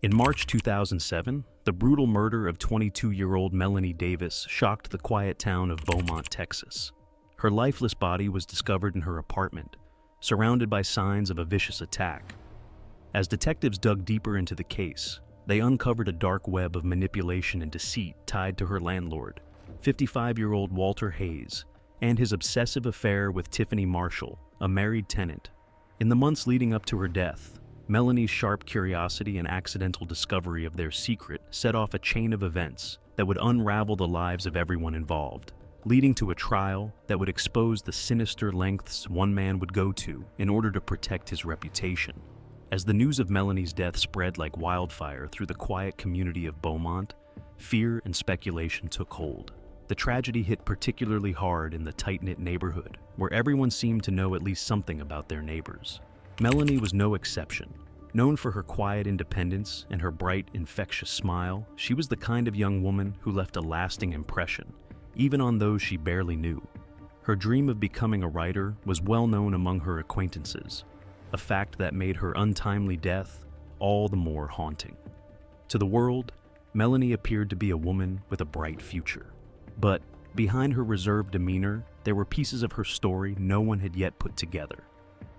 In March 2007, the brutal murder of 22-year-old Melanie Davis shocked the quiet town of Beaumont, Texas. Her lifeless body was discovered in her apartment, surrounded by signs of a vicious attack. As detectives dug deeper into the case, they uncovered a dark web of manipulation and deceit tied to her landlord, 55-year-old Walter Hayes, and his obsessive affair with Tiffany Marshall, a married tenant. In the months leading up to her death, Melanie's sharp curiosity and accidental discovery of their secret set off a chain of events that would unravel the lives of everyone involved, leading to a trial that would expose the sinister lengths one man would go to in order to protect his reputation. As the news of Melanie's death spread like wildfire through the quiet community of Beaumont, fear and speculation took hold. The tragedy hit particularly hard in the tight-knit neighborhood, where everyone seemed to know at least something about their neighbors. Melanie was no exception. Known for her quiet independence and her bright, infectious smile, she was the kind of young woman who left a lasting impression, even on those she barely knew. Her dream of becoming a writer was well known among her acquaintances, a fact that made her untimely death all the more haunting. To the world, Melanie appeared to be a woman with a bright future. But behind her reserved demeanor, there were pieces of her story no one had yet put together.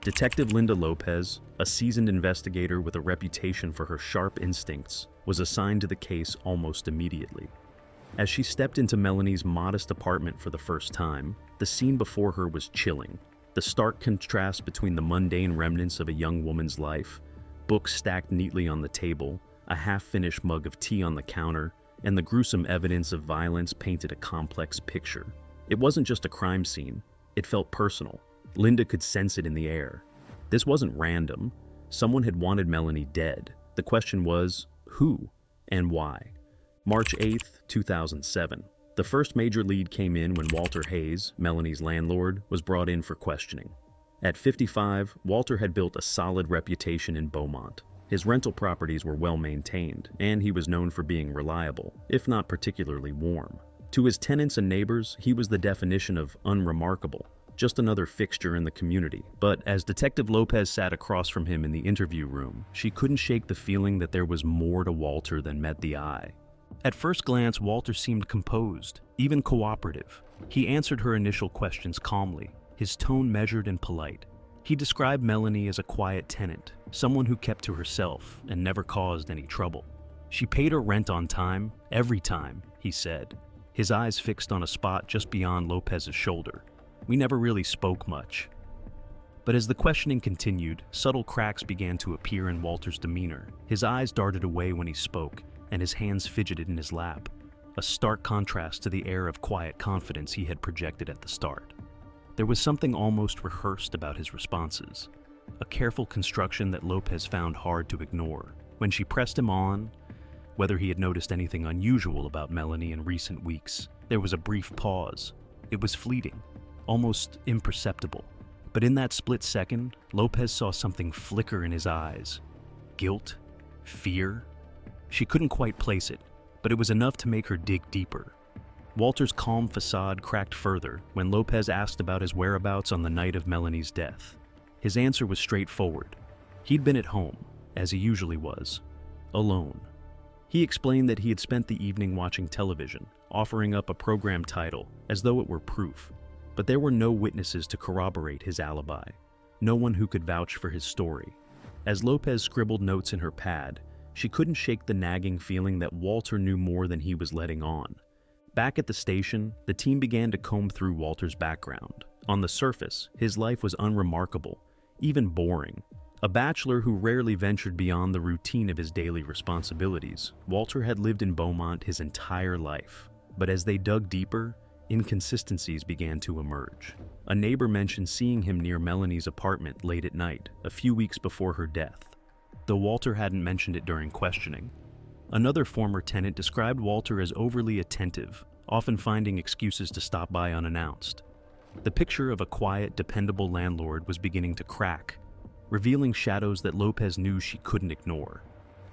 Detective Linda Lopez, a seasoned investigator with a reputation for her sharp instincts, was assigned to the case almost immediately. As she stepped into Melanie's modest apartment for the first time, the scene before her was chilling. The stark contrast between the mundane remnants of a young woman's life, books stacked neatly on the table, a half-finished mug of tea on the counter, and the gruesome evidence of violence painted a complex picture. It wasn't just a crime scene, it felt personal. Linda could sense it in the air. This wasn't random. Someone had wanted Melanie dead. The question was, who and why? March 8th, 2007. The first major lead came in when Walter Hayes, Melanie's landlord, was brought in for questioning. At 55, Walter had built a solid reputation in Beaumont. His rental properties were well maintained, and he was known for being reliable, if not particularly warm. To his tenants and neighbors, he was the definition of unremarkable, just another fixture in the community. But as Detective Lopez sat across from him in the interview room, she couldn't shake the feeling that there was more to Walter than met the eye. At first glance, Walter seemed composed, even cooperative. He answered her initial questions calmly, his tone measured and polite. He described Melanie as a quiet tenant, someone who kept to herself and never caused any trouble. She paid her rent on time, every time, he said, his eyes fixed on a spot just beyond Lopez's shoulder. We never really spoke much. But as the questioning continued, subtle cracks began to appear in Walter's demeanor. His eyes darted away when he spoke, and his hands fidgeted in his lap, a stark contrast to the air of quiet confidence he had projected at the start. There was something almost rehearsed about his responses, a careful construction that Lopez found hard to ignore. When she pressed him on, whether he had noticed anything unusual about Melanie in recent weeks, there was a brief pause. It was fleeting, almost imperceptible. But in that split second, Lopez saw something flicker in his eyes. Guilt? Fear? She couldn't quite place it, but it was enough to make her dig deeper. Walter's calm facade cracked further when Lopez asked about his whereabouts on the night of Melanie's death. His answer was straightforward. He'd been at home, as he usually was, alone. He explained that he had spent the evening watching television, offering up a program title as though it were proof. But there were no witnesses to corroborate his alibi, no one who could vouch for his story. As Lopez scribbled notes in her pad, she couldn't shake the nagging feeling that Walter knew more than he was letting on. Back at the station, the team began to comb through Walter's background. On the surface, his life was unremarkable, even boring. A bachelor who rarely ventured beyond the routine of his daily responsibilities, Walter had lived in Beaumont his entire life. But as they dug deeper, inconsistencies began to emerge. A neighbor mentioned seeing him near Melanie's apartment late at night, a few weeks before her death, though Walter hadn't mentioned it during questioning. Another former tenant described Walter as overly attentive, often finding excuses to stop by unannounced. The picture of a quiet, dependable landlord was beginning to crack, revealing shadows that Lopez knew she couldn't ignore.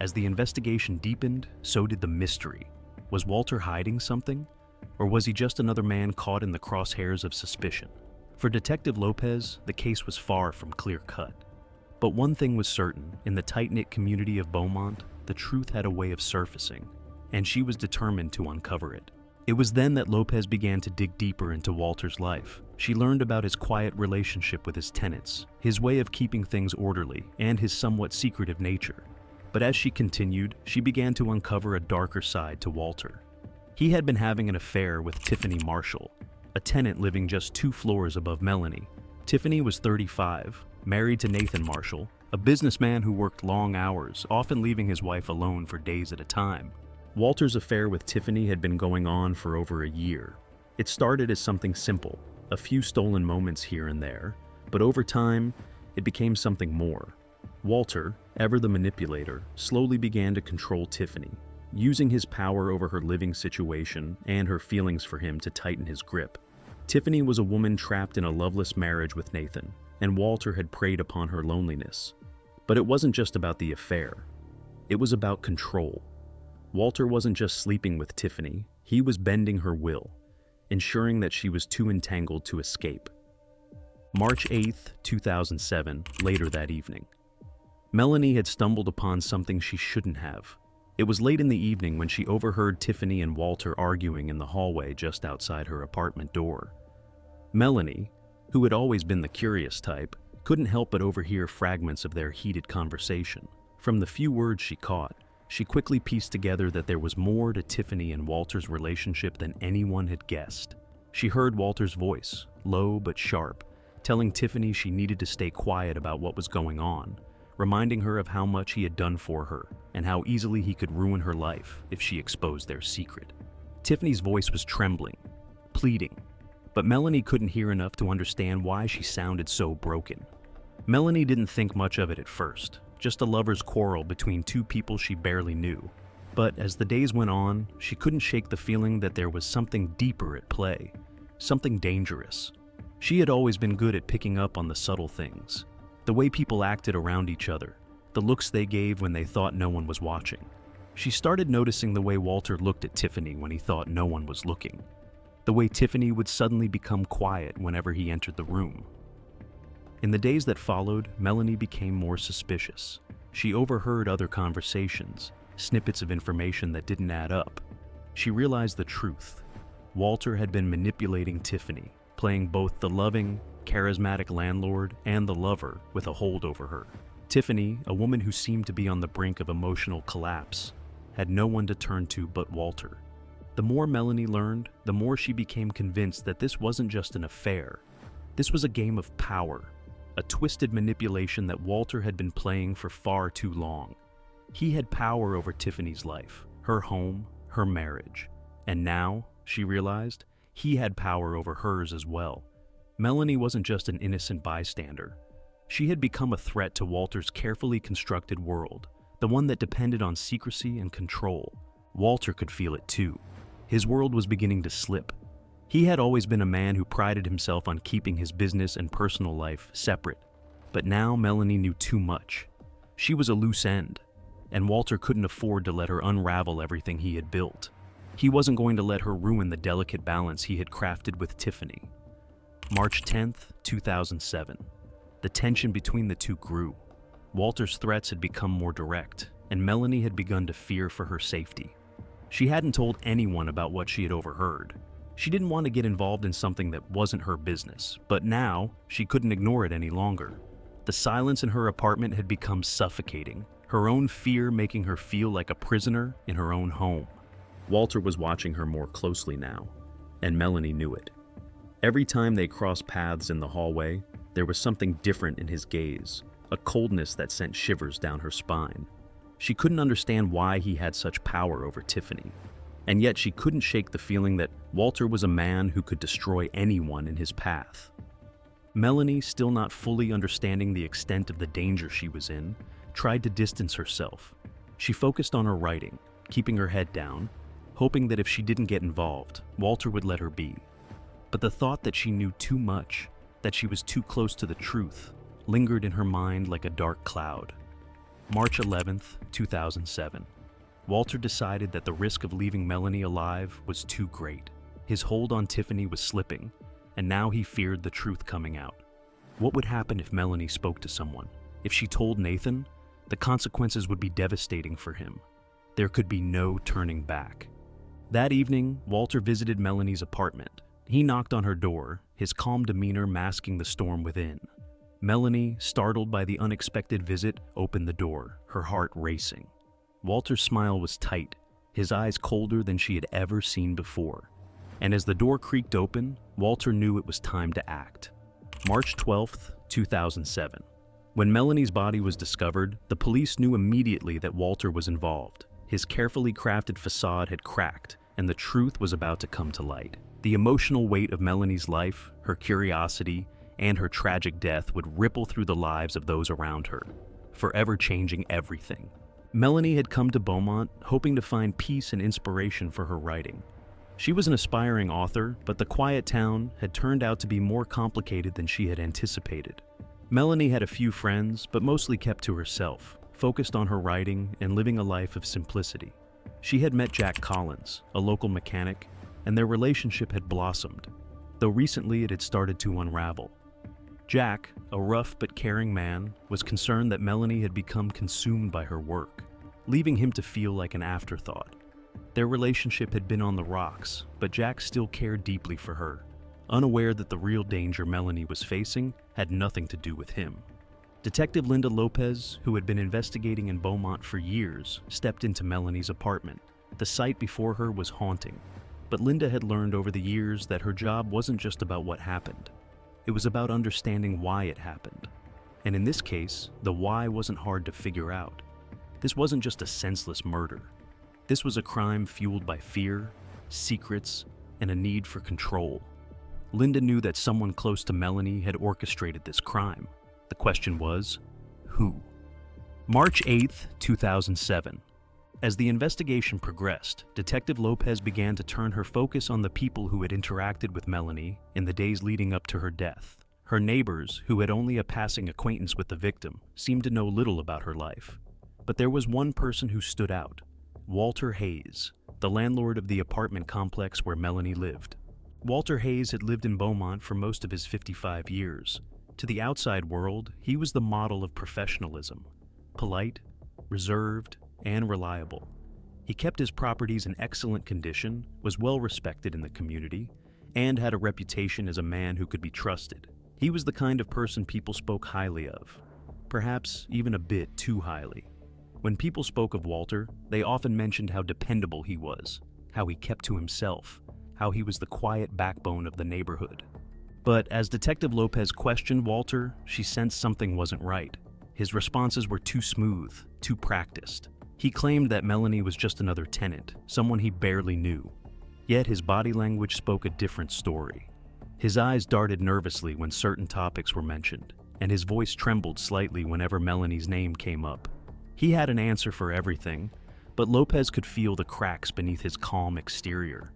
As the investigation deepened, so did the mystery. Was Walter hiding something? Or was he just another man caught in the crosshairs of suspicion? For Detective Lopez, the case was far from clear-cut. But one thing was certain: in the tight-knit community of Beaumont, the truth had a way of surfacing, and she was determined to uncover it. It was then that Lopez began to dig deeper into Walter's life. She learned about his quiet relationship with his tenants, his way of keeping things orderly, and his somewhat secretive nature. But as she continued, she began to uncover a darker side to Walter. He had been having an affair with Tiffany Marshall, a tenant living just 2 floors above Melanie. Tiffany was 35, married to Nathan Marshall, a businessman who worked long hours, often leaving his wife alone for days at a time. Walter's affair with Tiffany had been going on for over a year. It started as something simple, a few stolen moments here and there, but over time, it became something more. Walter, ever the manipulator, slowly began to control Tiffany, using his power over her living situation and her feelings for him to tighten his grip. Tiffany was a woman trapped in a loveless marriage with Nathan, and Walter had preyed upon her loneliness. But it wasn't just about the affair. It was about control. Walter wasn't just sleeping with Tiffany, he was bending her will, ensuring that she was too entangled to escape. March 8th, 2007, later that evening. Melanie had stumbled upon something she shouldn't have. It was late in the evening when she overheard Tiffany and Walter arguing in the hallway just outside her apartment door. Melanie, who had always been the curious type, couldn't help but overhear fragments of their heated conversation. From the few words she caught, she quickly pieced together that there was more to Tiffany and Walter's relationship than anyone had guessed. She heard Walter's voice, low but sharp, telling Tiffany she needed to stay quiet about what was going on, reminding her of how much he had done for her and how easily he could ruin her life if she exposed their secret. Tiffany's voice was trembling, pleading, but Melanie couldn't hear enough to understand why she sounded so broken. Melanie didn't think much of it at first, just a lover's quarrel between 2 people she barely knew. But as the days went on, she couldn't shake the feeling that there was something deeper at play, something dangerous. She had always been good at picking up on the subtle things, the way people acted around each other, the looks they gave when they thought no one was watching. She started noticing the way Walter looked at Tiffany when he thought no one was looking, the way Tiffany would suddenly become quiet whenever he entered the room. In the days that followed, Melanie became more suspicious. She overheard other conversations, snippets of information that didn't add up. She realized the truth. Walter had been manipulating Tiffany, playing both the loving, charismatic landlord and the lover with a hold over her. Tiffany, a woman who seemed to be on the brink of emotional collapse, had no one to turn to but Walter. The more Melanie learned, the more she became convinced that this wasn't just an affair. This was a game of power, a twisted manipulation that Walter had been playing for far too long. He had power over Tiffany's life, her home, her marriage. And now, she realized, he had power over hers as well. Melanie wasn't just an innocent bystander. She had become a threat to Walter's carefully constructed world, the one that depended on secrecy and control. Walter could feel it too. His world was beginning to slip. He had always been a man who prided himself on keeping his business and personal life separate. But now Melanie knew too much. She was a loose end, and Walter couldn't afford to let her unravel everything he had built. He wasn't going to let her ruin the delicate balance he had crafted with Tiffany. March 10th, 2007. The tension between the two grew. Walter's threats had become more direct, and Melanie had begun to fear for her safety. She hadn't told anyone about what she had overheard. She didn't want to get involved in something that wasn't her business, but now she couldn't ignore it any longer. The silence in her apartment had become suffocating, her own fear making her feel like a prisoner in her own home. Walter was watching her more closely now, and Melanie knew it. Every time they crossed paths in the hallway, there was something different in his gaze, a coldness that sent shivers down her spine. She couldn't understand why he had such power over Tiffany, and yet she couldn't shake the feeling that Walter was a man who could destroy anyone in his path. Melanie, still not fully understanding the extent of the danger she was in, tried to distance herself. She focused on her writing, keeping her head down, hoping that if she didn't get involved, Walter would let her be. But the thought that she knew too much, that she was too close to the truth, lingered in her mind like a dark cloud. March 11th, 2007. Walter decided that the risk of leaving Melanie alive was too great. His hold on Tiffany was slipping, and now he feared the truth coming out. What would happen if Melanie spoke to someone? If she told Nathan? The consequences would be devastating for him. There could be no turning back. That evening, Walter visited Melanie's apartment. He knocked on her door, his calm demeanor masking the storm within. Melanie, startled by the unexpected visit, opened the door, her heart racing. Walter's smile was tight, his eyes colder than she had ever seen before. And as the door creaked open, Walter knew it was time to act. March 12th, 2007. When Melanie's body was discovered, the police knew immediately that Walter was involved. His carefully crafted facade had cracked, and the truth was about to come to light. The emotional weight of Melanie's life, her curiosity, and her tragic death would ripple through the lives of those around her, forever changing everything. Melanie had come to Beaumont hoping to find peace and inspiration for her writing. She was an aspiring author, but the quiet town had turned out to be more complicated than she had anticipated. Melanie had a few friends, but mostly kept to herself, focused on her writing and living a life of simplicity. She had met Jack Collins, a local mechanic, and their relationship had blossomed, though recently it had started to unravel. Jack, a rough but caring man, was concerned that Melanie had become consumed by her work, leaving him to feel like an afterthought. Their relationship had been on the rocks, but Jack still cared deeply for her, unaware that the real danger Melanie was facing had nothing to do with him. Detective Linda Lopez, who had been investigating in Beaumont for years, stepped into Melanie's apartment. The sight before her was haunting, but Linda had learned over the years that her job wasn't just about what happened. It was about understanding why it happened. And in this case, the why wasn't hard to figure out. This wasn't just a senseless murder. This was a crime fueled by fear, secrets, and a need for control. Linda knew that someone close to Melanie had orchestrated this crime. The question was, who? March 8th, 2007. As the investigation progressed, Detective Lopez began to turn her focus on the people who had interacted with Melanie in the days leading up to her death. Her neighbors, who had only a passing acquaintance with the victim, seemed to know little about her life. But there was one person who stood out: Walter Hayes, the landlord of the apartment complex where Melanie lived. Walter Hayes had lived in Beaumont for most of his 55 years. To the outside world, he was the model of professionalism: polite, reserved, and reliable. He kept his properties in excellent condition, was well respected in the community, and had a reputation as a man who could be trusted. He was the kind of person people spoke highly of, perhaps even a bit too highly. When people spoke of Walter, they often mentioned how dependable he was, how he kept to himself, how he was the quiet backbone of the neighborhood. But as Detective Lopez questioned Walter, she sensed something wasn't right. His responses were too smooth, too practiced. He claimed that Melanie was just another tenant, someone he barely knew. Yet his body language spoke a different story. His eyes darted nervously when certain topics were mentioned, and his voice trembled slightly whenever Melanie's name came up. He had an answer for everything, but Lopez could feel the cracks beneath his calm exterior.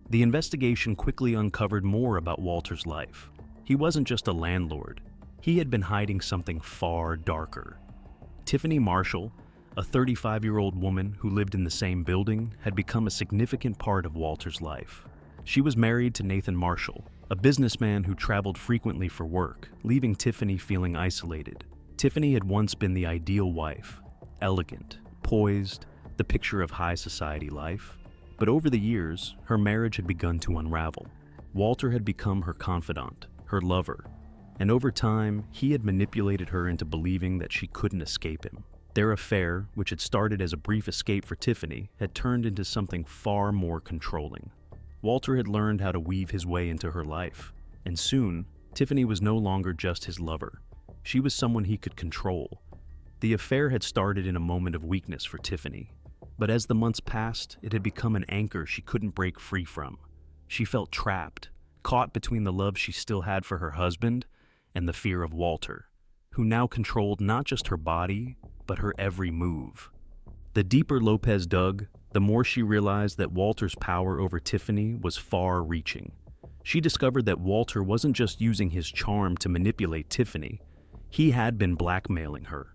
The investigation quickly uncovered more about Walter's life. He wasn't just a landlord. He had been hiding something far darker. Tiffany Marshall, a 35-year-old woman who lived in the same building, had become a significant part of Walter's life. She was married to Nathan Marshall, a businessman who traveled frequently for work, leaving Tiffany feeling isolated. Tiffany had once been the ideal wife, elegant, poised, the picture of high society life. But over the years, her marriage had begun to unravel. Walter had become her confidant, her lover, and over time, he had manipulated her into believing that she couldn't escape him. Their affair, which had started as a brief escape for Tiffany, had turned into something far more controlling. Walter had learned how to weave his way into her life, and soon, Tiffany was no longer just his lover. She was someone he could control. The affair had started in a moment of weakness for Tiffany, but as the months passed, it had become an anchor she couldn't break free from. She felt trapped, caught between the love she still had for her husband and the fear of Walter, who now controlled not just her body, but her every move. The deeper Lopez dug, the more she realized that Walter's power over Tiffany was far-reaching. She discovered that Walter wasn't just using his charm to manipulate Tiffany. He had been blackmailing her.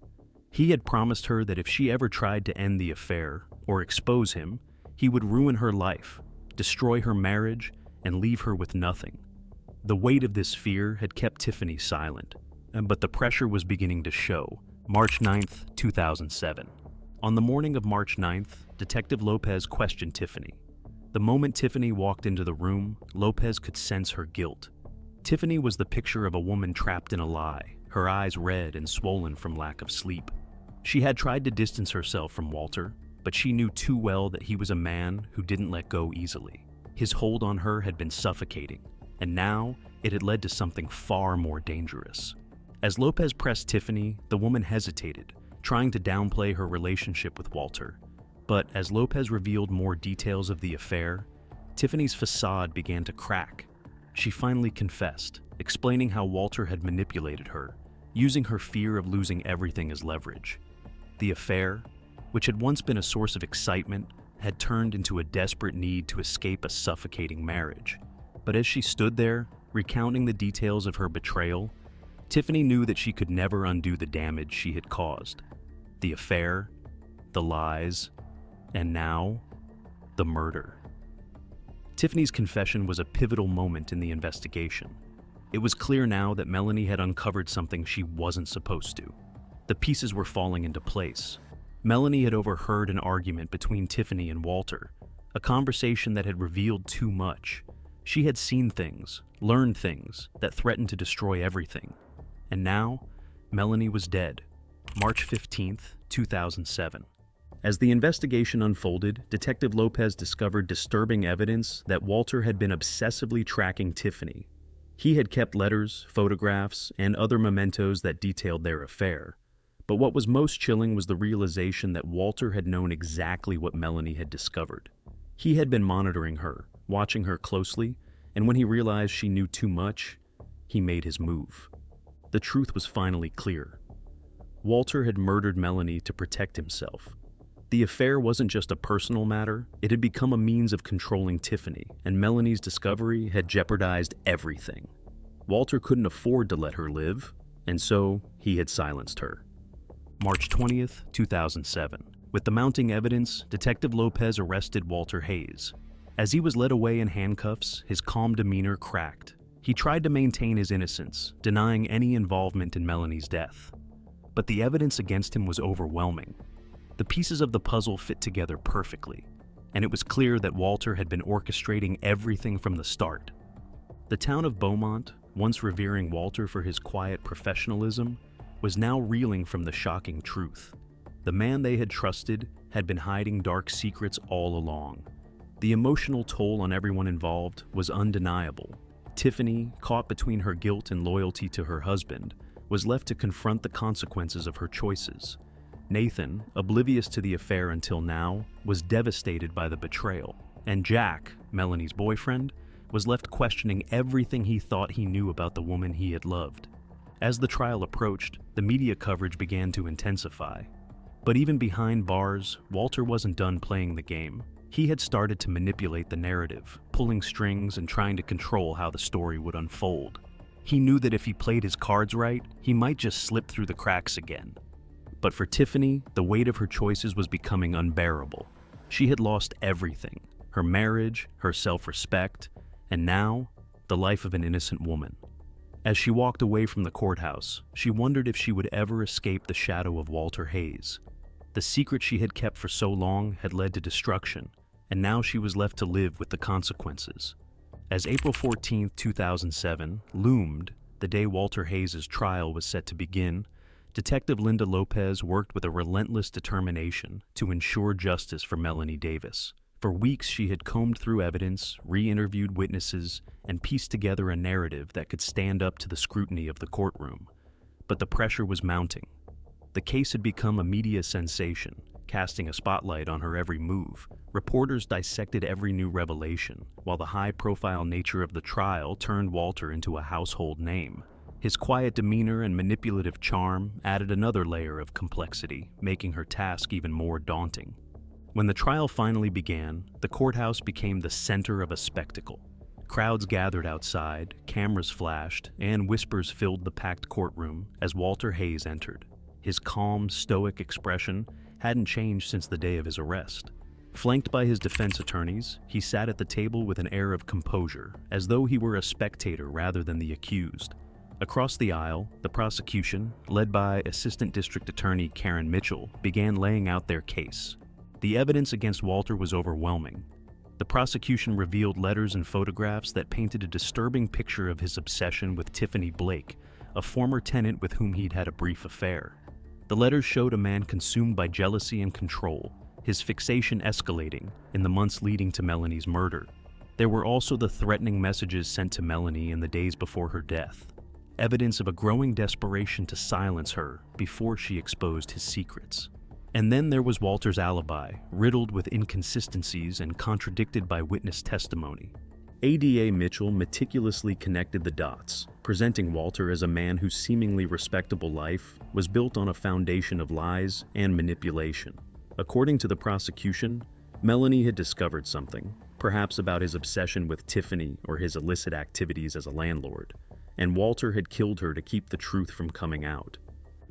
He had promised her that if she ever tried to end the affair or expose him, he would ruin her life, destroy her marriage, and leave her with nothing. The weight of this fear had kept Tiffany silent, but the pressure was beginning to show. March 9th, 2007. On the morning of March 9th, Detective Lopez questioned Tiffany. The moment Tiffany walked into the room, Lopez could sense her guilt. Tiffany was the picture of a woman trapped in a lie, her eyes red and swollen from lack of sleep. She had tried to distance herself from Walter, but she knew too well that he was a man who didn't let go easily. His hold on her had been suffocating, and now it had led to something far more dangerous. As Lopez pressed Tiffany, the woman hesitated, trying to downplay her relationship with Walter. But as Lopez revealed more details of the affair, Tiffany's facade began to crack. She finally confessed, explaining how Walter had manipulated her, using her fear of losing everything as leverage. The affair, which had once been a source of excitement, had turned into a desperate need to escape a suffocating marriage. But as she stood there, recounting the details of her betrayal, Tiffany knew that she could never undo the damage she had caused. The affair, the lies, and now, the murder. Tiffany's confession was a pivotal moment in the investigation. It was clear now that Melanie had uncovered something she wasn't supposed to. The pieces were falling into place. Melanie had overheard an argument between Tiffany and Walter, a conversation that had revealed too much. She had seen things, learned things that threatened to destroy everything. And now, Melanie was dead. March 15th, 2007. As the investigation unfolded, Detective Lopez discovered disturbing evidence that Walter had been obsessively tracking Tiffany. He had kept letters, photographs, and other mementos that detailed their affair. But what was most chilling was the realization that Walter had known exactly what Melanie had discovered. He had been monitoring her, watching her closely, and when he realized she knew too much, he made his move. The truth was finally clear. Walter had murdered Melanie to protect himself. The affair wasn't just a personal matter, it had become a means of controlling Tiffany, and Melanie's discovery had jeopardized everything. Walter couldn't afford to let her live, and so he had silenced her. March 20th, 2007. With the mounting evidence, Detective Lopez arrested Walter Hayes. As he was led away in handcuffs, his calm demeanor cracked. He tried to maintain his innocence, denying any involvement in Melanie's death. But the evidence against him was overwhelming. The pieces of the puzzle fit together perfectly, and it was clear that Walter had been orchestrating everything from the start. The town of Beaumont, once revering Walter for his quiet professionalism, was now reeling from the shocking truth. The man they had trusted had been hiding dark secrets all along. The emotional toll on everyone involved was undeniable. Tiffany, caught between her guilt and loyalty to her husband, was left to confront the consequences of her choices. Nathan, oblivious to the affair until now, was devastated by the betrayal. And Jack, Melanie's boyfriend, was left questioning everything he thought he knew about the woman he had loved. As the trial approached, the media coverage began to intensify. But even behind bars, Walter wasn't done playing the game. He had started to manipulate the narrative, pulling strings and trying to control how the story would unfold. He knew that if he played his cards right, he might just slip through the cracks again. But for Tiffany, the weight of her choices was becoming unbearable. She had lost everything: her marriage, her self-respect, and now, the life of an innocent woman. As she walked away from the courthouse, she wondered if she would ever escape the shadow of Walter Hayes. The secret she had kept for so long had led to destruction, and now she was left to live with the consequences. As April 14, 2007 loomed, the day Walter Hayes' trial was set to begin, Detective Linda Lopez worked with a relentless determination to ensure justice for Melanie Davis. For weeks, she had combed through evidence, re-interviewed witnesses, and pieced together a narrative that could stand up to the scrutiny of the courtroom. But the pressure was mounting. The case had become a media sensation, casting a spotlight on her every move. Reporters dissected every new revelation, while the high-profile nature of the trial turned Walter into a household name. His quiet demeanor and manipulative charm added another layer of complexity, making her task even more daunting. When the trial finally began, the courthouse became the center of a spectacle. Crowds gathered outside, cameras flashed, and whispers filled the packed courtroom as Walter Hayes entered. His calm, stoic expression hadn't changed since the day of his arrest. Flanked by his defense attorneys, he sat at the table with an air of composure, as though he were a spectator rather than the accused. Across the aisle, the prosecution, led by Assistant District Attorney Karen Mitchell, began laying out their case. The evidence against Walter was overwhelming. The prosecution revealed letters and photographs that painted a disturbing picture of his obsession with Tiffany Blake, a former tenant with whom he'd had a brief affair. The letters showed a man consumed by jealousy and control, his fixation escalating in the months leading to Melanie's murder. There were also the threatening messages sent to Melanie in the days before her death, evidence of a growing desperation to silence her before she exposed his secrets. And then there was Walter's alibi, riddled with inconsistencies and contradicted by witness testimony. ADA Mitchell meticulously connected the dots, presenting Walter as a man whose seemingly respectable life was built on a foundation of lies and manipulation. According to the prosecution, Melanie had discovered something, perhaps about his obsession with Tiffany or his illicit activities as a landlord, and Walter had killed her to keep the truth from coming out.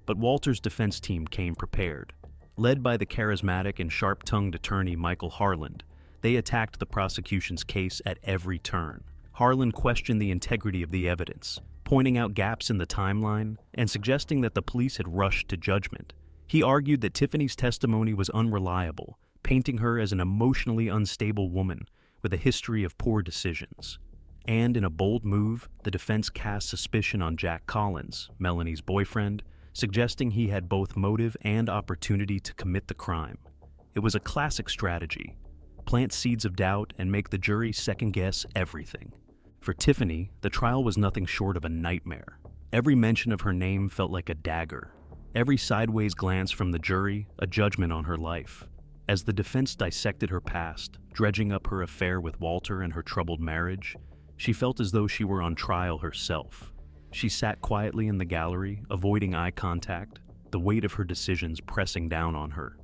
But Walter's defense team came prepared. Led by the charismatic and sharp-tongued attorney Michael Harland, they attacked the prosecution's case at every turn. Harland questioned the integrity of the evidence, pointing out gaps in the timeline and suggesting that the police had rushed to judgment. He argued that Tiffany's testimony was unreliable, painting her as an emotionally unstable woman with a history of poor decisions. And in a bold move, the defense cast suspicion on Jack Collins, Melanie's boyfriend, suggesting he had both motive and opportunity to commit the crime. It was a classic strategy: plant seeds of doubt and make the jury second-guess everything. For Tiffany, the trial was nothing short of a nightmare. Every mention of her name felt like a dagger. Every sideways glance from the jury, a judgment on her life. As the defense dissected her past, dredging up her affair with Walter and her troubled marriage, she felt as though she were on trial herself. She sat quietly in the gallery, avoiding eye contact, the weight of her decisions pressing down on her.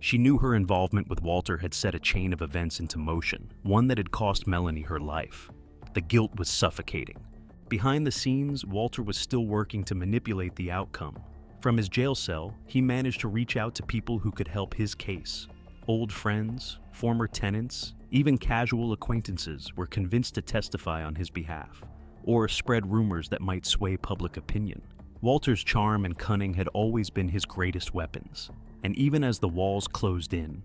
She knew her involvement with Walter had set a chain of events into motion, one that had cost Melanie her life. The guilt was suffocating. Behind the scenes, Walter was still working to manipulate the outcome. From his jail cell, he managed to reach out to people who could help his case. Old friends, former tenants, even casual acquaintances were convinced to testify on his behalf, or spread rumors that might sway public opinion. Walter's charm and cunning had always been his greatest weapons, and even as the walls closed in,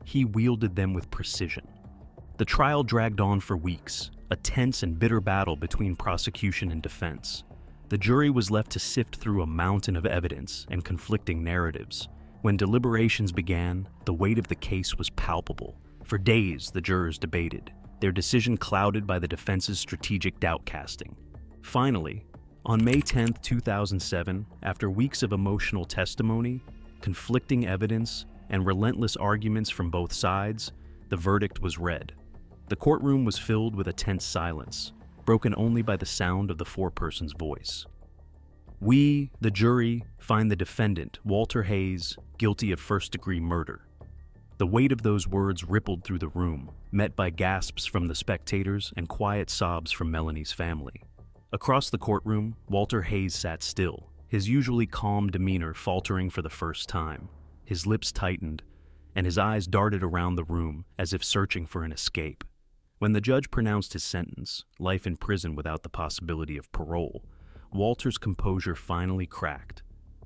he wielded them with precision. The trial dragged on for weeks, a tense and bitter battle between prosecution and defense. The jury was left to sift through a mountain of evidence and conflicting narratives. When deliberations began, the weight of the case was palpable. For days, the jurors debated, their decision clouded by the defense's strategic doubt-casting. Finally, on May 10, 2007, after weeks of emotional testimony, conflicting evidence, and relentless arguments from both sides, the verdict was read. The courtroom was filled with a tense silence, broken only by the sound of the foreperson's voice. We, the jury, find the defendant, Walter Hayes, guilty of first-degree murder. The weight of those words rippled through the room, met by gasps from the spectators and quiet sobs from Melanie's family. Across the courtroom, Walter Hayes sat still, his usually calm demeanor faltering for the first time. His lips tightened, and his eyes darted around the room as if searching for an escape. When the judge pronounced his sentence, life in prison without the possibility of parole, Walter's composure finally cracked.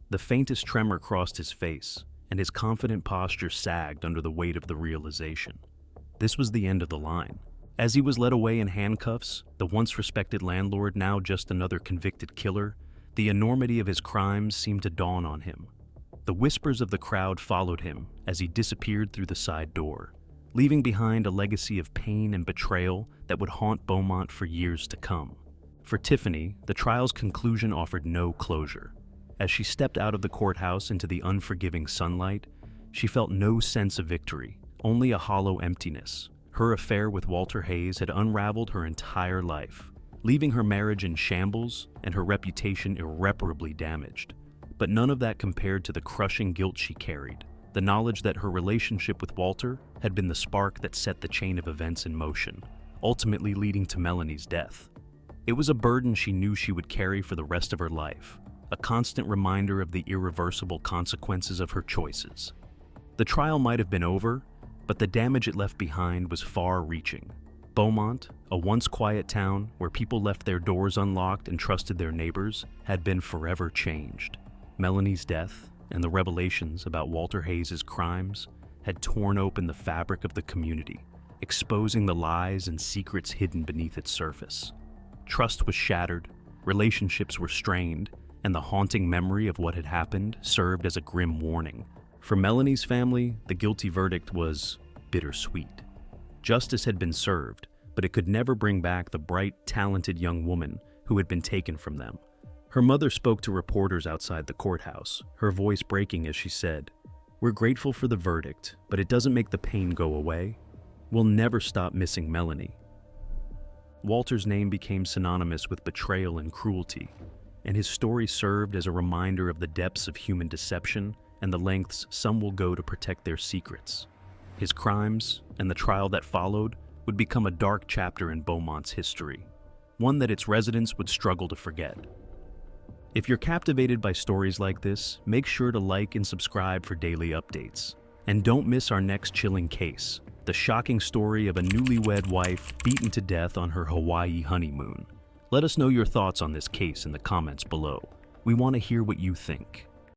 The faintest tremor crossed his face, and his confident posture sagged under the weight of the realization. This was the end of the line. As he was led away in handcuffs, the once respected landlord, now just another convicted killer, the enormity of his crimes seemed to dawn on him. The whispers of the crowd followed him as he disappeared through the side door, leaving behind a legacy of pain and betrayal that would haunt Beaumont for years to come. For Tiffany, the trial's conclusion offered no closure. As she stepped out of the courthouse into the unforgiving sunlight, she felt no sense of victory, only a hollow emptiness. Her affair with Walter Hayes had unraveled her entire life, leaving her marriage in shambles and her reputation irreparably damaged. But none of that compared to the crushing guilt she carried, the knowledge that her relationship with Walter had been the spark that set the chain of events in motion, ultimately leading to Melanie's death. It was a burden she knew she would carry for the rest of her life, a constant reminder of the irreversible consequences of her choices. The trial might have been over, but the damage it left behind was far-reaching. Beaumont, a once quiet town where people left their doors unlocked and trusted their neighbors, had been forever changed. Melanie's death and the revelations about Walter Hayes' crimes had torn open the fabric of the community, exposing the lies and secrets hidden beneath its surface. Trust was shattered, relationships were strained, and the haunting memory of what had happened served as a grim warning. For Melanie's family, the guilty verdict was bittersweet. Justice had been served, but it could never bring back the bright, talented young woman who had been taken from them. Her mother spoke to reporters outside the courthouse, her voice breaking as she said, "We're grateful for the verdict, but it doesn't make the pain go away. We'll never stop missing Melanie." Walter's name became synonymous with betrayal and cruelty, and his story served as a reminder of the depths of human deception and the lengths some will go to protect their secrets. His crimes, and the trial that followed, would become a dark chapter in Beaumont's history, one that its residents would struggle to forget. If you're captivated by stories like this, make sure to like and subscribe for daily updates. And don't miss our next chilling case, the shocking story of a newlywed wife beaten to death on her Hawaii honeymoon. Let us know your thoughts on this case in the comments below. We want to hear what you think.